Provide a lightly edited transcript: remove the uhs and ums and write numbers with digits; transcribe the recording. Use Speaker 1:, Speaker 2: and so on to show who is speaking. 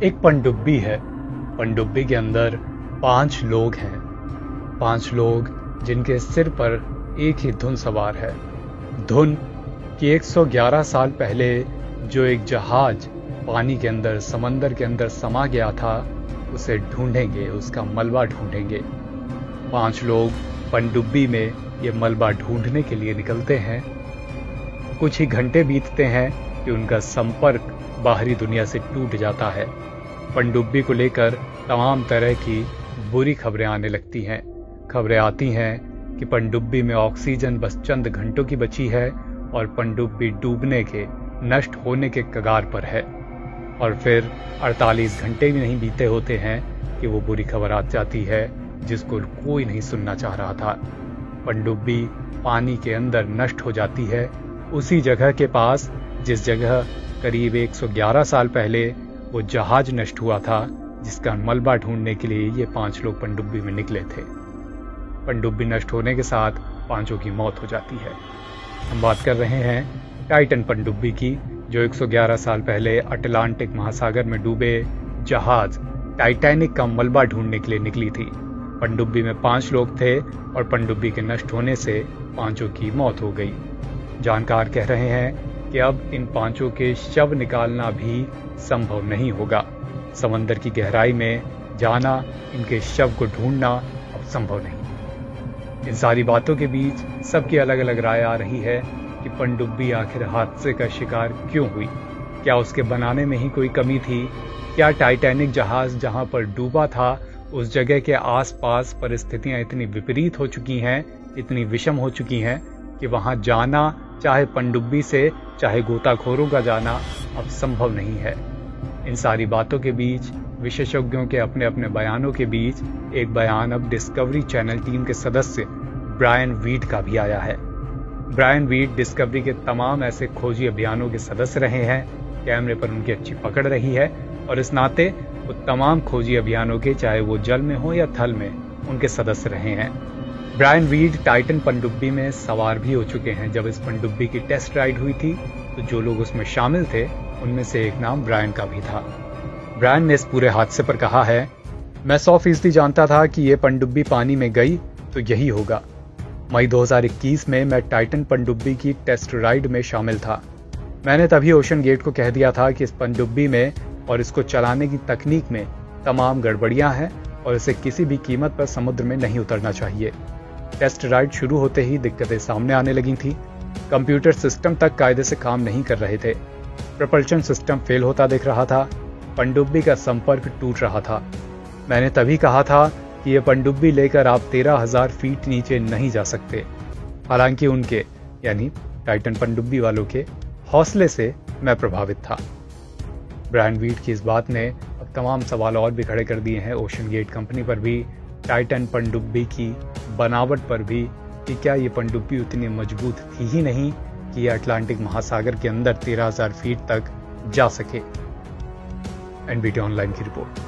Speaker 1: एक पनडुब्बी है। पनडुब्बी के अंदर 5 लोग हैं। 5 लोग जिनके सिर पर एक ही धुन सवार है। धुन कि 111 साल पहले जो एक जहाज पानी के अंदर, समंदर के अंदर समा गया था, उसे ढूंढेंगे, उसका मलबा ढूंढेंगे। 5 लोग पनडुब्बी में ये मलबा ढूंढने के लिए निकलते हैं। कुछ ही घंटे बीतते हैं कि उनका संपर्क बाहरी दुनिया से टूट जाता है। पनडुब्बी को लेकर तमाम तरह की बुरी खबरें आने लगती हैं। खबरें आती हैं कि पनडुब्बी में ऑक्सीजन बस चंद घंटों की बची है और पनडुब्बी डूबने के, नष्ट होने के कगार पर है। और फिर 48 घंटे भी नहीं बीते होते हैं कि वो बुरी खबर आ जाती है जिसको कोई नहीं सुनना चाह रहा था। पनडुब्बी पानी के अंदर नष्ट हो जाती है, उसी जगह के पास जिस जगह करीब 111 साल पहले वो जहाज नष्ट हुआ था, जिसका मलबा ढूंढने के लिए ये 5 लोग पनडुब्बी में निकले थे। पनडुब्बी नष्ट होने के साथ 5 की मौत हो जाती है। हम बात कर रहे हैं टाइटन पनडुब्बी की, जो 111 साल पहले अटलांटिक महासागर में डूबे जहाज टाइटैनिक का मलबा ढूंढने के लिए निकली थी। पनडुब्बी में 5 लोग थे और पनडुब्बी के नष्ट होने से 5 की मौत हो गई। जानकार कह रहे हैं कि अब इन 5 के शव निकालना भी संभव नहीं होगा। समंदर की गहराई में जाना, इनके शव को ढूंढना अब संभव नहीं। इन सारी बातों के बीच सबकी अलग अलग राय आ रही है कि पनडुब्बी आखिर हादसे का शिकार क्यों हुई। क्या उसके बनाने में ही कोई कमी थी? क्या टाइटैनिक जहाज जहां पर डूबा था, उस जगह के आसपास परिस्थितियां इतनी विपरीत हो चुकी हैं, इतनी विषम हो चुकी हैं कि वहां जाना, चाहे पनडुब्बी से चाहे गोताखोरों का जाना, अब संभव नहीं है। इन सारी बातों के बीच, विशेषज्ञों के अपने अपने बयानों के बीच, एक बयान अब डिस्कवरी चैनल टीम के सदस्य ब्रायन वीड का भी आया है। ब्रायन वीड डिस्कवरी के तमाम ऐसे खोजी अभियानों के सदस्य रहे हैं। कैमरे पर उनकी अच्छी पकड़ रही है और इस नाते वो तमाम खोजी अभियानों के, चाहे वो जल में हो या थल में, उनके सदस्य रहे हैं। ब्रायन वीड टाइटन पनडुब्बी में सवार भी हो चुके हैं। जब इस पनडुब्बी की टेस्ट राइड हुई थी तो जो लोग उसमें शामिल थे उनमें से एक नाम ब्रायन का भी था। ब्रायन ने इस पूरे हादसे पर कहा है, मैं 100% जानता था कि ये पनडुब्बी पानी में गई तो यही होगा। मई 2021 में मैं टाइटन पनडुब्बी की टेस्ट राइड में शामिल था। मैंने तभी ओशन गेट को कह दिया था कि इस पनडुब्बी में और इसको चलाने की तकनीक में तमाम गड़बड़ियां हैं और इसे किसी भी कीमत पर समुद्र में नहीं उतरना चाहिए। टेस्ट राइड शुरू होते ही दिक्कतें सामने आने लगी थी। कंप्यूटर सिस्टम तक कायदे से काम नहीं कर रहे थे। प्रपल्शन सिस्टम फेल होता दिख रहा था। पनडुब्बी का संपर्क टूट रहा था। मैंने तभी कहा था कि यह पनडुब्बी लेकर आप 13,000 फीट नीचे नहीं जा सकते। हालांकि उनके, यानी टाइटन पनडुब्बी वालों के हौसले से मैं प्रभावित था। ब्रायन वीड की इस बात ने अब तमाम सवाल और भी खड़े कर दिए हैं ओशन गेट कंपनी पर भी, टाइटन पनडुब्बी की बनावट पर भी, कि क्या ये पनडुब्बी उतनी मजबूत थी ही नहीं कि यह अटलांटिक महासागर के अंदर 13,000 फीट तक जा सके। एनबीटी ऑनलाइन की रिपोर्ट।